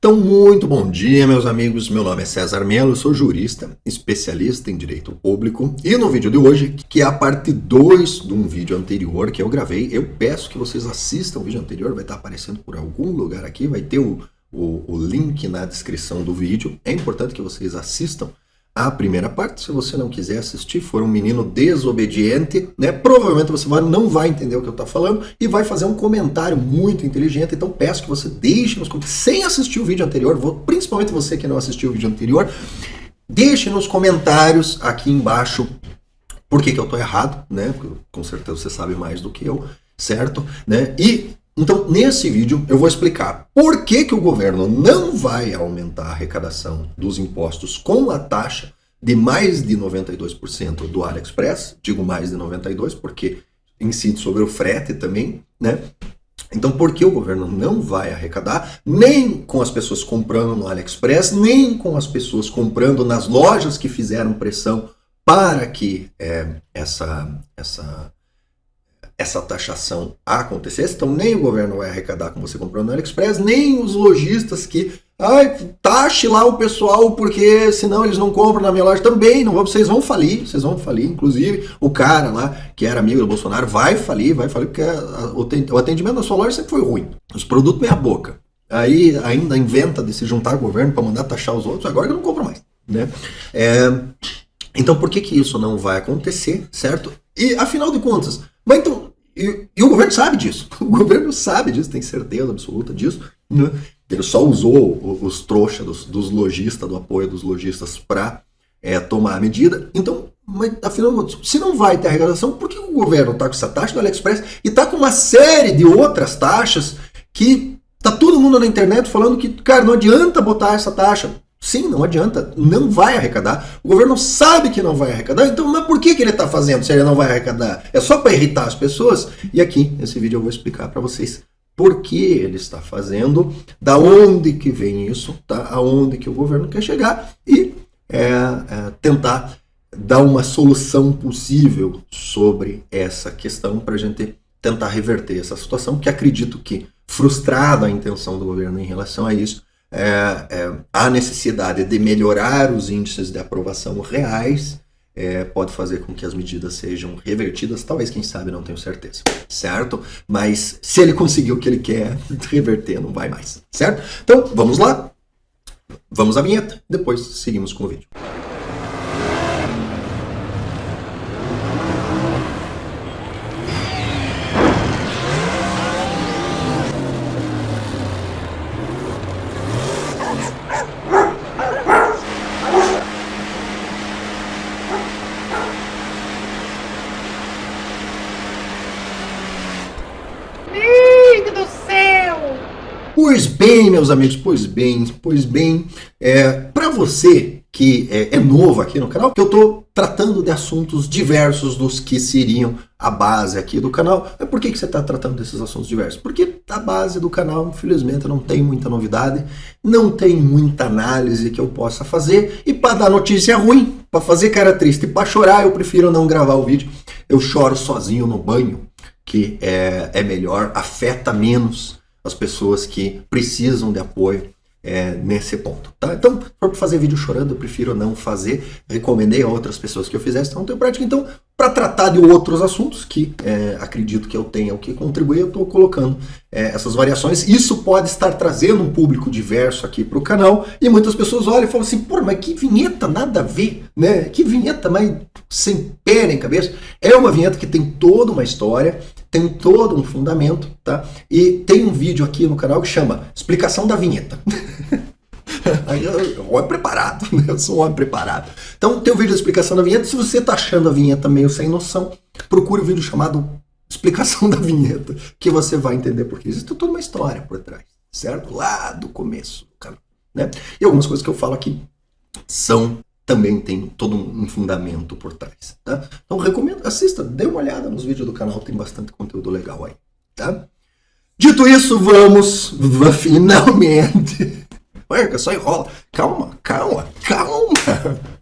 Então, muito bom dia, meus amigos. Meu nome é César Mello, sou jurista, especialista em direito público. E no vídeo de hoje, que é a parte 2 de um vídeo anterior que eu gravei, eu peço que vocês assistam o vídeo anterior, vai estar aparecendo por algum lugar aqui, vai ter o link na descrição do vídeo. É importante que vocês assistam a primeira parte. Se você não quiser assistir, for um menino desobediente, né, provavelmente você não vai entender o que eu estou falando e vai fazer um comentário muito inteligente. Então peço que você deixe nos comentários, sem assistir o vídeo anterior, principalmente você que não assistiu o vídeo anterior, deixe nos comentários aqui embaixo por que eu estou errado, né? Porque com certeza você sabe mais do que eu, certo? Né? E então, nesse vídeo, eu vou explicar por que o governo não vai aumentar a arrecadação dos impostos com a taxa de mais de 92% do AliExpress. Digo mais de 92% porque incide sobre o frete também, né? Então, por que o governo não vai arrecadar nem com as pessoas comprando no AliExpress, nem com as pessoas comprando nas lojas que fizeram pressão para que essa taxação acontecesse? Então nem o governo vai arrecadar com você comprando no AliExpress, nem os lojistas que taxe lá o pessoal porque senão eles não compram na minha loja também, não vão, vocês vão falir, inclusive o cara lá que era amigo do Bolsonaro vai falir porque o atendimento da sua loja sempre foi ruim, os produtos meia boca, aí ainda inventa de se juntar ao governo para mandar taxar os outros, agora que não compra mais, né? Então por que isso não vai acontecer, certo? E afinal de contas, mas então, e o governo sabe disso, tem certeza absoluta disso, né? Ele só usou os trouxas dos lojistas, do apoio dos lojistas para tomar a medida. Então, mas, afinal de contas, se não vai ter arrecadação, por que o governo está com essa taxa do AliExpress e está com uma série de outras taxas que tá todo mundo na internet falando que, cara, não adianta botar essa taxa? Sim, não adianta, não vai arrecadar. O governo sabe que não vai arrecadar, então mas por que ele está fazendo se ele não vai arrecadar? É só para irritar as pessoas? E aqui, nesse vídeo, eu vou explicar para vocês por que ele está fazendo, da onde que vem isso, tá? Aonde que o governo quer chegar e tentar dar uma solução possível sobre essa questão para a gente tentar reverter essa situação, que acredito que, frustrada a intenção do governo em relação a isso, a necessidade de melhorar os índices de aprovação reais pode fazer com que as medidas sejam revertidas, talvez, quem sabe, não tenho certeza, certo? Mas se ele conseguir o que ele quer reverter, não vai mais, certo? Então, vamos lá, vamos à vinheta, depois seguimos com o vídeo. Pois bem, meus amigos, pois bem, para você que é novo aqui no canal, que eu estou tratando de assuntos diversos dos que seriam a base aqui do canal. Por que você está tratando desses assuntos diversos? Porque a base do canal, infelizmente, não tem muita novidade, não tem muita análise que eu possa fazer, e para dar notícia ruim, para fazer cara triste e para chorar, eu prefiro não gravar o vídeo. Eu choro sozinho no banho, que é melhor, afeta menos as pessoas que precisam de apoio nesse ponto, tá? Então, se for para fazer vídeo chorando, eu prefiro não fazer. Recomendei a outras pessoas que eu fizesse, então não tenho prática. Então, para tratar de outros assuntos que acredito que eu tenha o que contribuir, eu estou colocando essas variações. Isso pode estar trazendo um público diverso aqui para o canal, e muitas pessoas olham e falam assim, pô, mas que vinheta nada a ver, né? Que vinheta mais sem pé nem cabeça. É uma vinheta que tem toda uma história, tem todo um fundamento, tá? E tem um vídeo aqui no canal que chama Explicação da Vinheta. Aí eu homem preparado, né? Eu sou um homem preparado. Então tem o vídeo de explicação da vinheta. Se você tá achando a vinheta meio sem noção, procure o vídeo chamado Explicação da Vinheta, que você vai entender por quê. Existe toda uma história por trás, certo? Lá do começo do canal, né? E algumas coisas que eu falo aqui também tem todo um fundamento por trás, tá? Então recomendo, assista, dê uma olhada nos vídeos do canal, tem bastante conteúdo legal aí, tá? Dito isso, vamos finalmente... Ué, só enrola.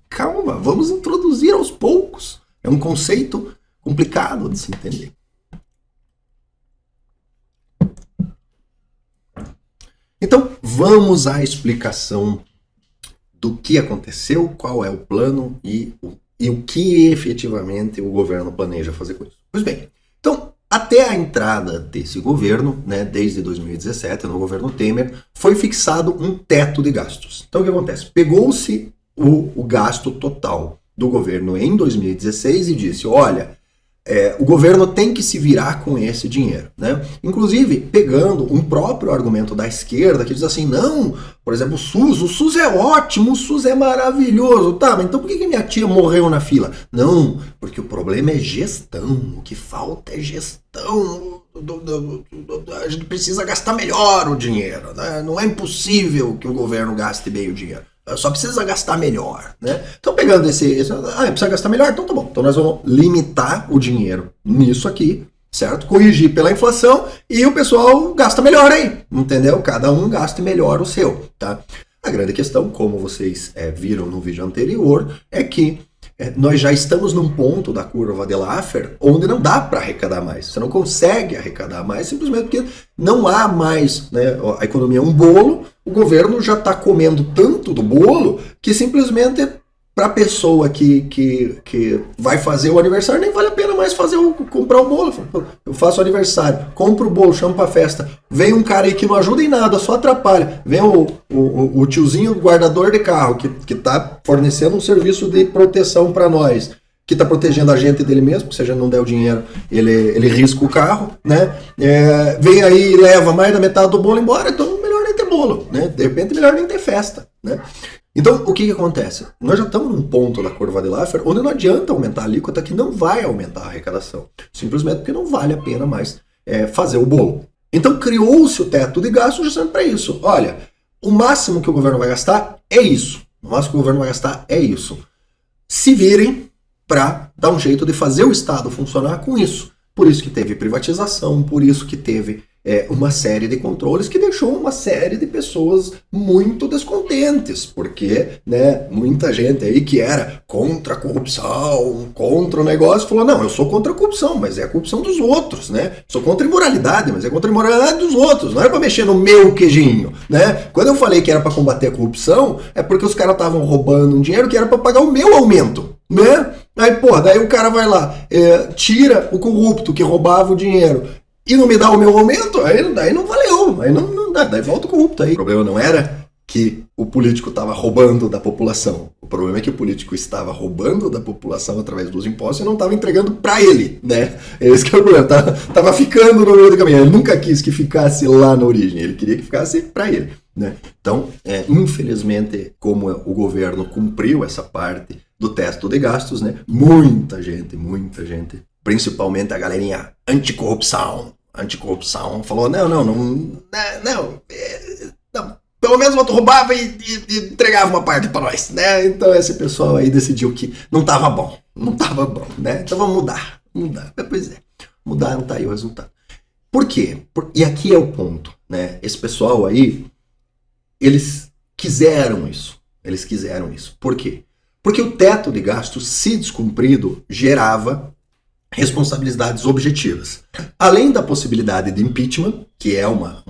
Calma, vamos introduzir aos poucos. É um conceito complicado de se entender. Então, vamos à explicação do que aconteceu, qual é o plano e o que efetivamente o governo planeja fazer com isso. Pois bem, então, até a entrada desse governo, né, desde 2017, no governo Temer, foi fixado um teto de gastos. Então, o que acontece? Pegou-se o gasto total do governo em 2016 e disse, olha, o governo tem que se virar com esse dinheiro, né? Inclusive, pegando um próprio argumento da esquerda, que diz assim, não, por exemplo, o SUS é ótimo, o SUS é maravilhoso, tá, mas então por que minha tia morreu na fila? Não, porque o problema é gestão, o que falta é gestão, a gente precisa gastar melhor o dinheiro, né? Não é impossível que o governo gaste bem o dinheiro. Só precisa gastar melhor, né? Então, pegando precisa gastar melhor? Então tá bom. Então nós vamos limitar o dinheiro nisso aqui, certo? Corrigir pela inflação e o pessoal gasta melhor aí, entendeu? Cada um gaste melhor o seu, tá? A grande questão, como vocês viram no vídeo anterior, é que nós já estamos num ponto da curva de Laffer onde não dá para arrecadar mais. Você não consegue arrecadar mais simplesmente porque não há mais, né? A economia é um bolo, o governo já está comendo tanto do bolo que simplesmente para a pessoa que vai fazer o aniversário nem vale a pena mais comprar o bolo. Eu faço aniversário, compro o bolo, chamo para festa, vem um cara aí que não ajuda em nada, só atrapalha. Vem o tiozinho guardador de carro que está fornecendo um serviço de proteção para nós, que está protegendo a gente dele mesmo, porque se a gente não der o dinheiro, ele risca o carro, né? Vem aí e leva mais da metade do bolo embora, então melhor nem ter bolo, né? De repente melhor nem ter festa, né? Então, o que acontece? Nós já estamos num ponto da curva de Laffer onde não adianta aumentar a alíquota, que não vai aumentar a arrecadação. Simplesmente porque não vale a pena mais fazer o bolo. Então, criou-se o teto de gastos justamente para isso. Olha, o máximo que o governo vai gastar é isso. O máximo que o governo vai gastar é isso. Se virem para dar um jeito de fazer o Estado funcionar com isso. Por isso que teve privatização, por isso que teve uma série de controles que deixou uma série de pessoas muito descontentes, porque, né, muita gente aí que era contra a corrupção, contra o negócio, falou, não, eu sou contra a corrupção, mas é a corrupção dos outros, né? Sou contra a imoralidade, mas é contra a imoralidade dos outros, não era para mexer no meu queijinho, né? Quando eu falei que era para combater a corrupção, é porque os caras estavam roubando um dinheiro que era para pagar o meu aumento, né? Aí, daí o cara vai lá, tira o corrupto que roubava o dinheiro e não me dá o meu aumento, aí não valeu, aí não dá, daí volta o corrupto aí. O problema não era que o político estava roubando da população, o problema é que o político estava roubando da população através dos impostos e não estava entregando para ele, né? Esse que é o problema, tava ficando no meio do caminho, ele nunca quis que ficasse lá na origem, ele queria que ficasse para ele, né? Então, infelizmente, como o governo cumpriu essa parte do teto de gastos, né? Muita gente, principalmente a galerinha anticorrupção, falou, não, pelo menos tu roubava e entregava uma parte para nós, né? Então esse pessoal aí decidiu que não tava bom, né? Então vamos mudar. Pois é, mudaram, tá aí o resultado. Por quê? E aqui é o ponto, né? Esse pessoal aí, eles quiseram isso. Por quê? Porque o teto de gastos, se descumprido, gerava responsabilidades objetivas. Além da possibilidade de impeachment, que é uma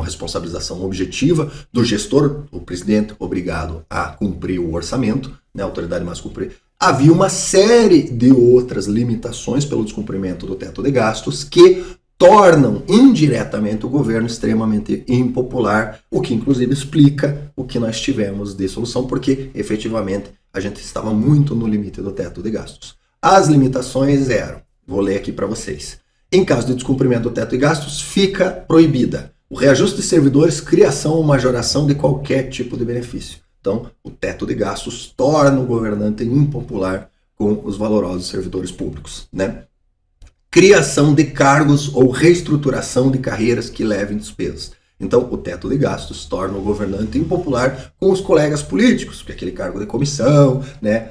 responsabilização objetiva do gestor, o presidente obrigado a cumprir o orçamento, né, a autoridade mais cumprir, havia uma série de outras limitações pelo descumprimento do teto de gastos que tornam indiretamente o governo extremamente impopular, o que inclusive explica o que nós tivemos de solução, porque efetivamente a gente estava muito no limite do teto de gastos. As limitações eram, vou ler aqui para vocês. Em caso de descumprimento do teto de gastos, fica proibida o reajuste de servidores, criação ou majoração de qualquer tipo de benefício. Então, o teto de gastos torna o governante impopular com os valorosos servidores públicos, né? Criação de cargos ou reestruturação de carreiras que levem despesas. Então, o teto de gastos torna o governante impopular com os colegas políticos, porque aquele cargo de comissão, né,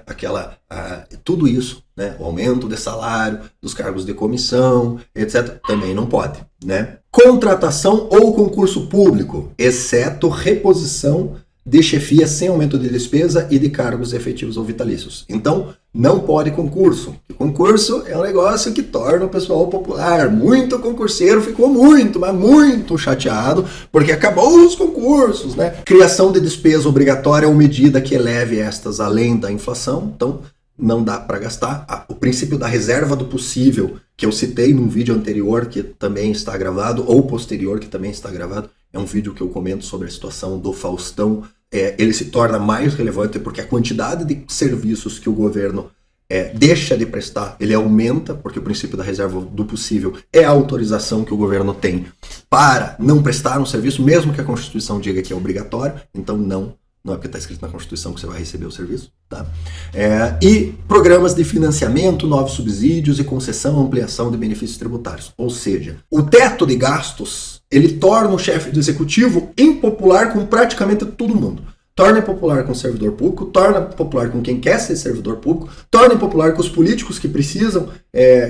tudo isso, né, o aumento de salário, dos cargos de comissão, etc., também não pode, né? Contratação ou concurso público, exceto reposição de chefia sem aumento de despesa e de cargos efetivos ou vitalícios. Então, não pode concurso. Concurso é um negócio que torna o pessoal popular. Muito concurseiro ficou muito, mas muito chateado, porque acabou os concursos, né? Criação de despesa obrigatória ou medida que eleve estas além da inflação. Então, não dá para gastar. O princípio da reserva do possível, que eu citei num vídeo anterior, que também está gravado, ou posterior, que também está gravado, é um vídeo que eu comento sobre a situação do Faustão. Ele se torna mais relevante porque a quantidade de serviços que o governo deixa de prestar, ele aumenta, porque o princípio da reserva do possível é a autorização que o governo tem para não prestar um serviço, mesmo que a Constituição diga que é obrigatório. Então não é porque está escrito na Constituição que você vai receber o serviço, tá? E programas de financiamento, novos subsídios e concessão, ampliação de benefícios tributários. Ou seja, o teto de gastos, ele torna o chefe do executivo impopular com praticamente todo mundo. Torna impopular com o servidor público, torna impopular com quem quer ser servidor público, torna impopular com os políticos que precisam,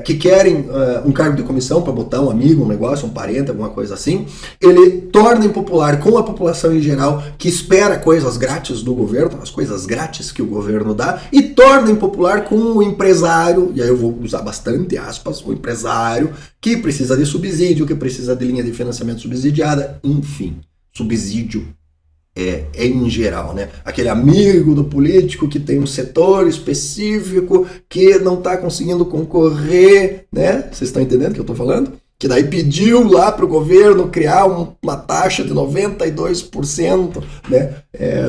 que querem um cargo de comissão para botar um amigo, um negócio, um parente, alguma coisa assim. Ele torna impopular com a população em geral, que espera coisas grátis do governo, as coisas grátis que o governo dá, e torna impopular com o empresário, e aí eu vou usar bastante aspas, o empresário que precisa de subsídio, que precisa de linha de financiamento subsidiada, enfim, subsídio em geral, né? Aquele amigo do político que tem um setor específico que não está conseguindo concorrer, né? Vocês estão entendendo o que eu estou falando? Que daí pediu lá para o governo criar uma taxa de 92%, né,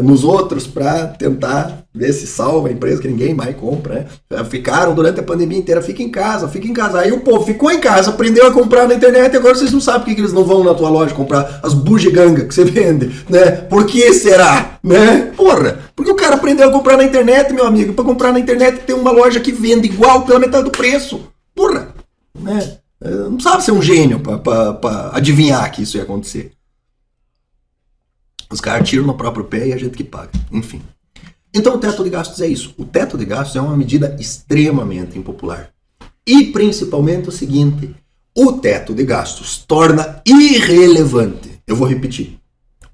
nos outros para tentar ver se salva a empresa, que ninguém mais compra, né? Ficaram durante a pandemia inteira, fica em casa. Aí o povo ficou em casa, aprendeu a comprar na internet e agora vocês não sabem por que eles não vão na tua loja comprar as bugigangas que você vende, né? Por que será? Né? Porra, porque o cara aprendeu a comprar na internet, meu amigo, para comprar na internet tem uma loja que vende igual pela metade do preço. Porra, né? Não precisava ser um gênio para adivinhar que isso ia acontecer. Os caras tiram no próprio pé e a gente que paga. Enfim. Então o teto de gastos é isso. O teto de gastos é uma medida extremamente impopular. E principalmente o seguinte: o teto de gastos torna irrelevante. Eu vou repetir.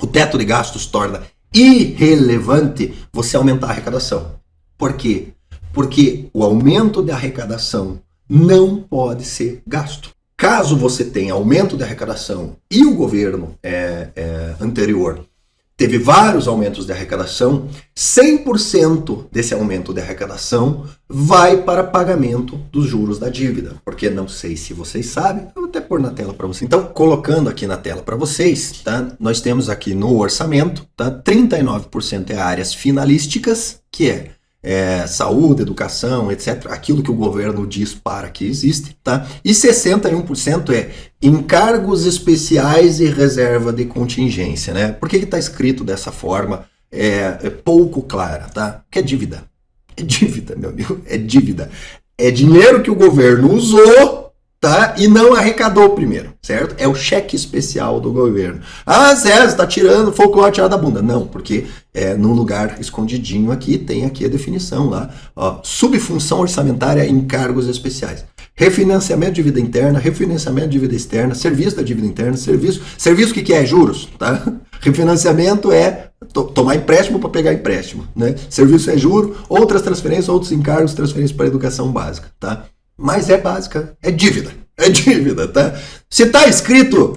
O teto de gastos torna irrelevante você aumentar a arrecadação. Por quê? Porque o aumento de arrecadação não pode ser gasto. Caso você tenha aumento de arrecadação e o governo anterior teve vários aumentos de arrecadação, 100% desse aumento de arrecadação vai para pagamento dos juros da dívida. Porque não sei se vocês sabem, eu vou até pôr na tela para vocês. Então, colocando aqui na tela para vocês, tá? Nós temos aqui no orçamento, tá? 39% é áreas finalísticas, que é saúde, educação, etc. Aquilo que o governo diz para que existe, tá? E 61% é encargos especiais e reserva de contingência, né? Por que está escrito dessa forma? É pouco clara, tá? Que é dívida. É dívida, meu amigo. É dívida. É dinheiro que o governo usou, tá? E não arrecadou primeiro, certo? É o cheque especial do governo. Ah, Zé, você tá tirando folclore tirado da bunda. Não, porque num lugar escondidinho aqui, tem aqui a definição lá. Ó, subfunção orçamentária em encargos especiais. Refinanciamento de dívida interna, refinanciamento de dívida externa, serviço da dívida interna, serviço o que é? Juros, tá? Refinanciamento é tomar empréstimo para pegar empréstimo, né? Serviço é juro, outras transferências, outros encargos, transferências para educação básica, tá? Mas é básica, é dívida, tá? Se tá escrito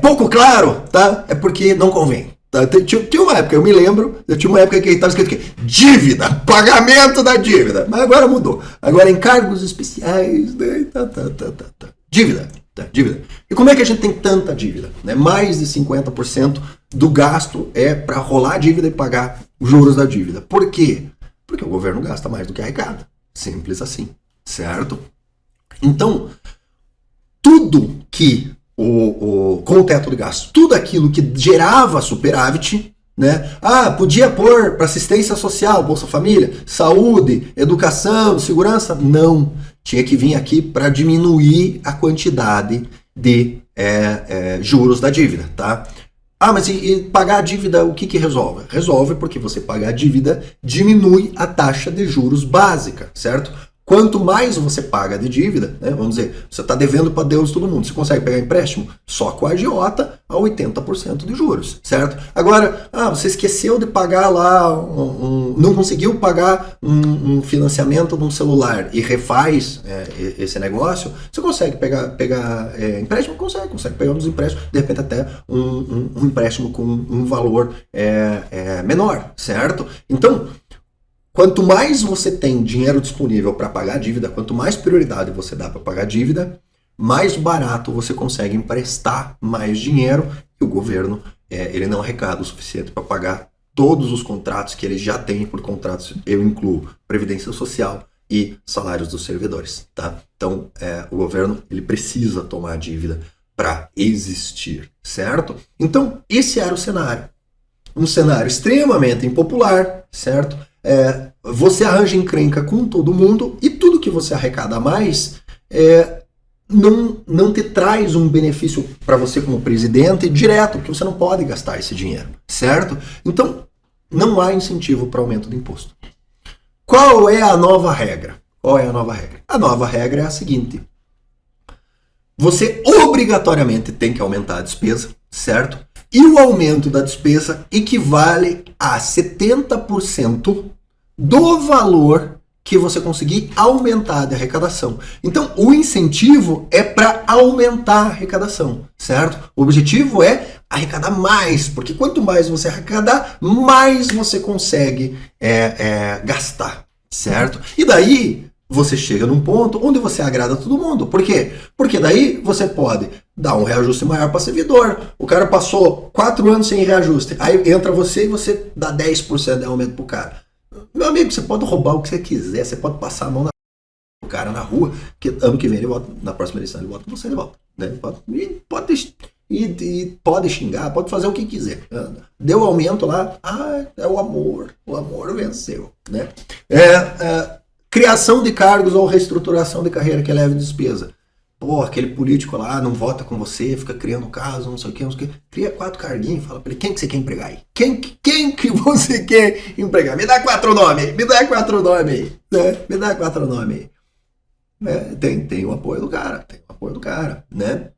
pouco claro, tá? É porque não convém. Tá? Tinha uma época, eu me lembro, tinha uma época que estava escrito aqui, dívida, pagamento da dívida. Mas agora mudou. Agora encargos especiais, né? Dívida, tá? Dívida. E como é que a gente tem tanta dívida? Né? Mais de 50% do gasto é para rolar a dívida e pagar os juros da dívida. Por quê? Porque o governo gasta mais do que arrecada. Simples assim, certo? Então, tudo que com o teto de gastos, tudo aquilo que gerava superávit, né? Ah, podia pôr para assistência social, Bolsa Família, saúde, educação, segurança? Não. Tinha que vir aqui para diminuir a quantidade de juros da dívida, tá? Ah, mas e pagar a dívida, o que resolve? Resolve porque você pagar a dívida diminui a taxa de juros básica, certo? Quanto mais você paga de dívida, né, vamos dizer, você está devendo para Deus todo mundo, você consegue pegar empréstimo só com a agiota a 80% de juros, certo? Agora, você esqueceu de pagar lá, não conseguiu pagar um financiamento de um celular e refaz esse negócio, você consegue pegar empréstimo? Consegue pegar uns empréstimos, de repente até um empréstimo com um valor menor, certo? Então, quanto mais você tem dinheiro disponível para pagar a dívida, quanto mais prioridade você dá para pagar a dívida, mais barato você consegue emprestar mais dinheiro e o governo ele não arrecada o suficiente para pagar todos os contratos que ele já tem. Por contratos eu incluo previdência social e salários dos servidores, tá? Então o governo ele precisa tomar dívida para existir, certo? Então esse era o cenário, um cenário extremamente impopular, certo? Você arranja encrenca com todo mundo e tudo que você arrecada a mais não te traz um benefício para você como presidente direto, porque você não pode gastar esse dinheiro, certo? Então, não há incentivo para aumento do imposto. Qual é a nova regra? A nova regra é a seguinte: você obrigatoriamente tem que aumentar a despesa, certo? E o aumento da despesa equivale a 70% do valor que você conseguir aumentar de arrecadação. Então, o incentivo é para aumentar a arrecadação, certo? O objetivo é arrecadar mais, porque quanto mais você arrecadar, mais você consegue gastar, certo? E daí você chega num ponto onde você agrada todo mundo. Por quê? Porque daí você pode dar um reajuste maior para servidor. O cara passou 4 anos sem reajuste. Aí entra você e você dá 10% de aumento pro cara. Meu amigo, você pode roubar o que você quiser. Você pode passar a mão no cara na rua, que ano que vem ele vota, na próxima eleição ele vota, você ele volta. Né? Pode xingar, pode fazer o que quiser. Deu aumento lá, é o amor venceu. Né? Criação de cargos ou reestruturação de carreira que eleve despesa. Pô, aquele político lá não vota com você, fica criando caso, não sei o que. Cria 4 carguinhos e fala pra ele, quem que você quer empregar aí? Quem que você quer empregar? Me dá 4 nomes, né? Me dá 4 nomes aí. Tem o apoio do cara, né?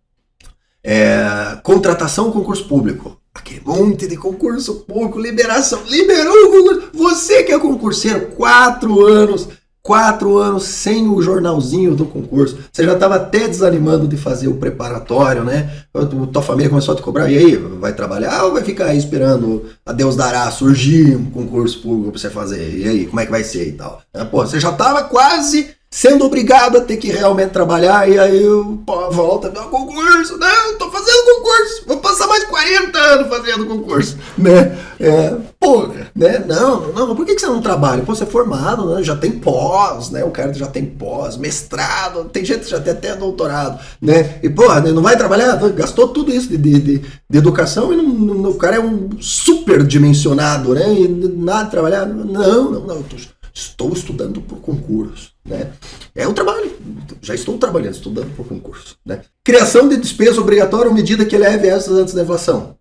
Contratação, concurso público. Aquele monte de concurso público, liberou o concurso. Você que é concurseiro, 4 anos sem o jornalzinho do concurso. Você já estava até desanimando de fazer o preparatório, né? Tua família começou a te cobrar. E aí, vai trabalhar ou vai ficar aí esperando a Deus dará surgir um concurso público para você fazer? E aí, como é que vai ser e tal? Você já estava quase sendo obrigado a ter que realmente trabalhar, e aí volta, meu concurso, não, tô fazendo concurso, vou passar mais 40 anos fazendo concurso, né? Né? Não, por que você não trabalha? Pô, você é formado, né? Já tem pós, né? O cara já tem pós, mestrado, tem gente que já tem até doutorado, né? E, não vai trabalhar? Gastou tudo isso de educação e o cara é um super dimensionado, né? E nada de trabalhar? Não, estou estudando por concurso, né? É um trabalho, já estou trabalhando, estudando por concurso, né? Criação de despesa obrigatória ou medida que eleve essas antes da inflação.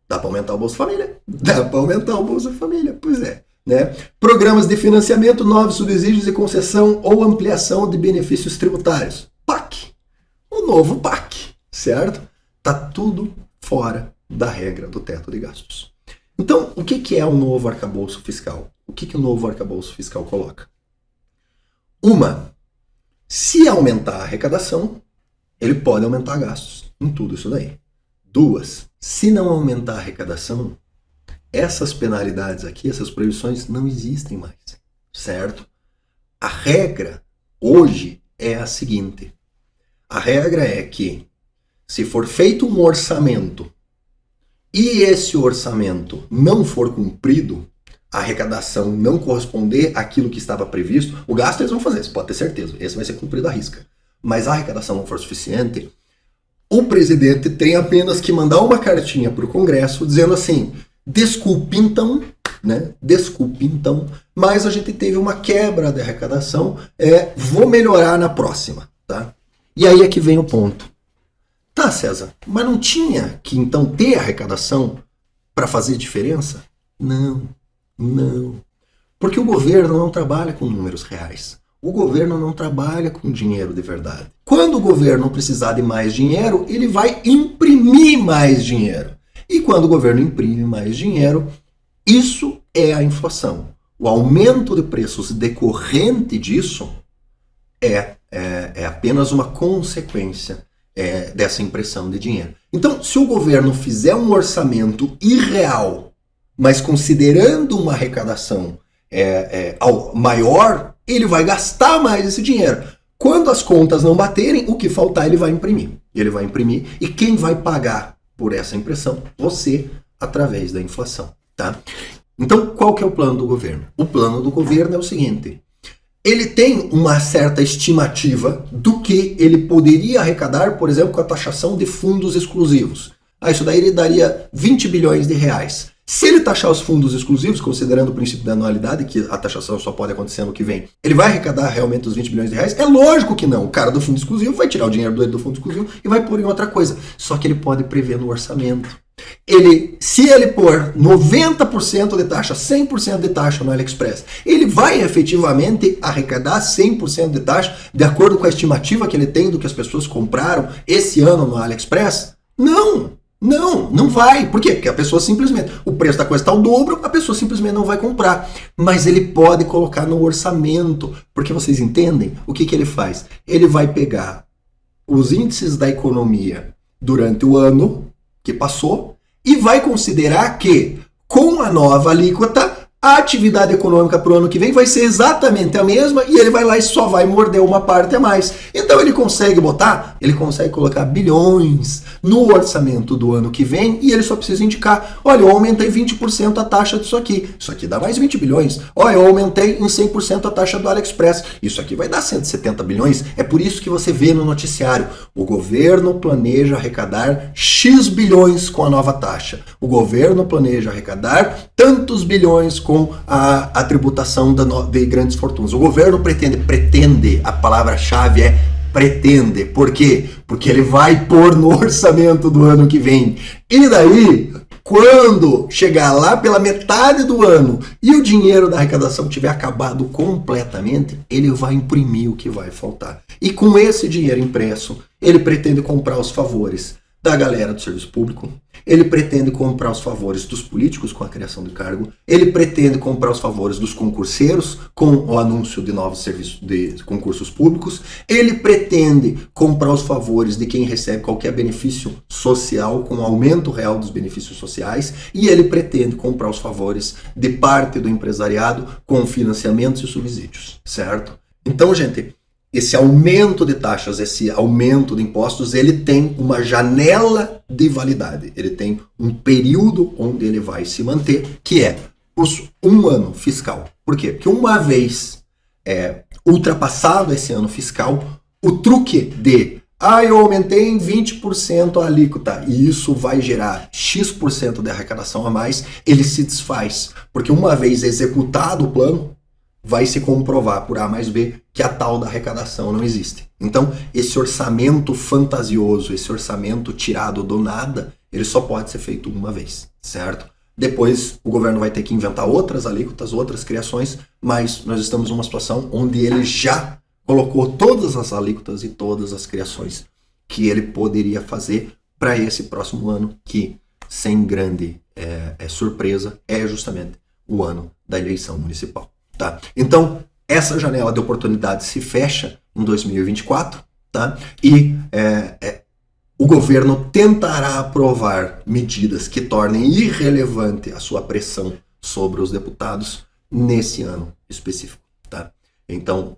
Dá para aumentar o Bolsa Família? Dá para aumentar o Bolsa Família, pois é, né? Programas de financiamento, novos subsídios e concessão ou ampliação de benefícios tributários. PAC, o novo PAC, certo? Tá tudo fora da regra do teto de gastos. Então, o que é o novo arcabouço fiscal? O que o novo arcabouço fiscal coloca? Se aumentar a arrecadação, ele pode aumentar gastos em tudo isso daí. 2, se não aumentar a arrecadação, essas penalidades aqui, essas proibições não existem mais, certo? A regra hoje é a seguinte: a regra é que se for feito um orçamento e esse orçamento não for cumprido, a arrecadação não corresponder àquilo que estava previsto, o gasto eles vão fazer, você pode ter certeza, esse vai ser cumprido à risca. Mas a arrecadação não for suficiente, o presidente tem apenas que mandar uma cartinha para o Congresso dizendo assim, desculpe então, mas a gente teve uma quebra de arrecadação, vou melhorar na próxima, tá? E aí é que vem o ponto. Tá, César, mas não tinha que então ter arrecadação para fazer diferença? Não. Porque o governo não trabalha com números reais. O governo não trabalha com dinheiro de verdade. Quando o governo precisar de mais dinheiro, ele vai imprimir mais dinheiro. E quando o governo imprime mais dinheiro, isso é a inflação. O aumento de preços decorrente disso é apenas uma consequência dessa impressão de dinheiro. Então, se o governo fizer um orçamento irreal, mas considerando uma arrecadação maior, ele vai gastar mais esse dinheiro. Quando as contas não baterem, o que faltar ele vai imprimir. Ele vai imprimir e quem vai pagar por essa impressão? Você, através da inflação. Tá? Então, qual que é o plano do governo? O plano do governo é o seguinte: ele tem uma certa estimativa do que ele poderia arrecadar, por exemplo, com a taxação de fundos exclusivos. Isso daí ele daria 20 bilhões de reais. Se ele taxar os fundos exclusivos, considerando o princípio da anualidade, que a taxação só pode acontecer ano que vem, ele vai arrecadar realmente os 20 bilhões de reais? É lógico que não. O cara do fundo exclusivo vai tirar o dinheiro do fundo exclusivo e vai pôr em outra coisa. Só que ele pode prever no orçamento. Se ele pôr 90% de taxa, 100% de taxa no AliExpress, ele vai efetivamente arrecadar 100% de taxa de acordo com a estimativa que ele tem do que as pessoas compraram esse ano no AliExpress? Não vai. Por quê? Porque a pessoa simplesmente, o preço da coisa está ao dobro, a pessoa simplesmente não vai comprar. Mas ele pode colocar no orçamento, porque vocês entendem o que ele faz? Ele vai pegar os índices da economia durante o ano que passou e vai considerar que, com a nova alíquota, a atividade econômica para o ano que vem vai ser exatamente a mesma e ele vai lá e só vai morder uma parte a mais. Então ele consegue colocar bilhões no orçamento do ano que vem e ele só precisa indicar: olha, eu aumentei 20% a taxa disso aqui dá mais 20 bilhões. Olha, eu aumentei em 100% a taxa do AliExpress, isso aqui vai dar 170 bilhões. É por isso que você vê no noticiário: o governo planeja arrecadar X bilhões com a nova taxa. O governo planeja arrecadar tantos bilhões com a tributação de grandes fortunas. O governo pretende, a palavra-chave é pretende. Por quê? Porque ele vai pôr no orçamento do ano que vem. E daí, quando chegar lá pela metade do ano e o dinheiro da arrecadação tiver acabado completamente, ele vai imprimir o que vai faltar. E com esse dinheiro impresso, ele pretende comprar os favores da galera do serviço público, ele pretende comprar os favores dos políticos com a criação do cargo, ele pretende comprar os favores dos concurseiros com o anúncio de novos serviços de concursos públicos, ele pretende comprar os favores de quem recebe qualquer benefício social com o aumento real dos benefícios sociais e ele pretende comprar os favores de parte do empresariado com financiamentos e subsídios, certo? Então, gente, esse aumento de taxas, esse aumento de impostos, ele tem uma janela de validade. Ele tem um período onde ele vai se manter, que é um ano fiscal. Por quê? Porque uma vez ultrapassado esse ano fiscal, o truque de eu aumentei em 20% a alíquota e isso vai gerar X% de arrecadação a mais, ele se desfaz. Porque uma vez executado o plano, vai se comprovar por A mais B que a tal da arrecadação não existe. Então, esse orçamento fantasioso, esse orçamento tirado do nada, ele só pode ser feito uma vez, certo? Depois, o governo vai ter que inventar outras alíquotas, outras criações, mas nós estamos numa situação onde ele já colocou todas as alíquotas e todas as criações que ele poderia fazer para esse próximo ano, que, sem grande surpresa, é justamente o ano da eleição municipal. Tá? Então, essa janela de oportunidade se fecha em 2024, tá? E o governo tentará aprovar medidas que tornem irrelevante a sua pressão sobre os deputados nesse ano específico. Tá? Então,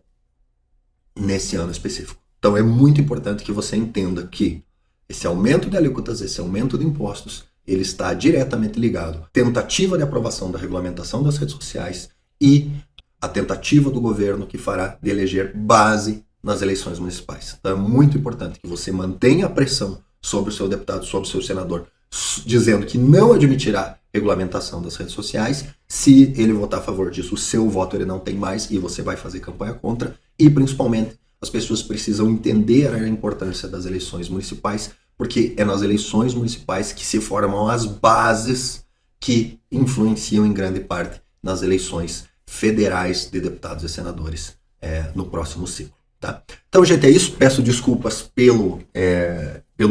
nesse ano específico. Então, é muito importante que você entenda que esse aumento de alíquotas, esse aumento de impostos, ele está diretamente ligado à tentativa de aprovação da regulamentação das redes sociais e a tentativa do governo que fará de eleger base nas eleições municipais. Então é muito importante que você mantenha a pressão sobre o seu deputado, sobre o seu senador, dizendo que não admitirá regulamentação das redes sociais. Se ele votar a favor disso, o seu voto ele não tem mais e você vai fazer campanha contra. E principalmente as pessoas precisam entender a importância das eleições municipais, porque é nas eleições municipais que se formam as bases que influenciam em grande parte nas eleições federais de deputados e senadores no próximo ciclo. Tá? Então, gente, é isso. Peço desculpas pelo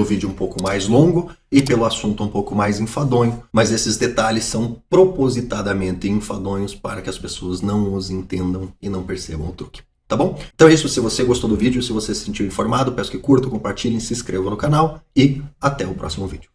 vídeo um pouco mais longo e pelo assunto um pouco mais enfadonho, mas esses detalhes são propositadamente enfadonhos para que as pessoas não os entendam e não percebam o truque. Tá bom? Então é isso. Se você gostou do vídeo, se você se sentiu informado, peço que curtam, compartilhem, se inscrevam no canal e até o próximo vídeo.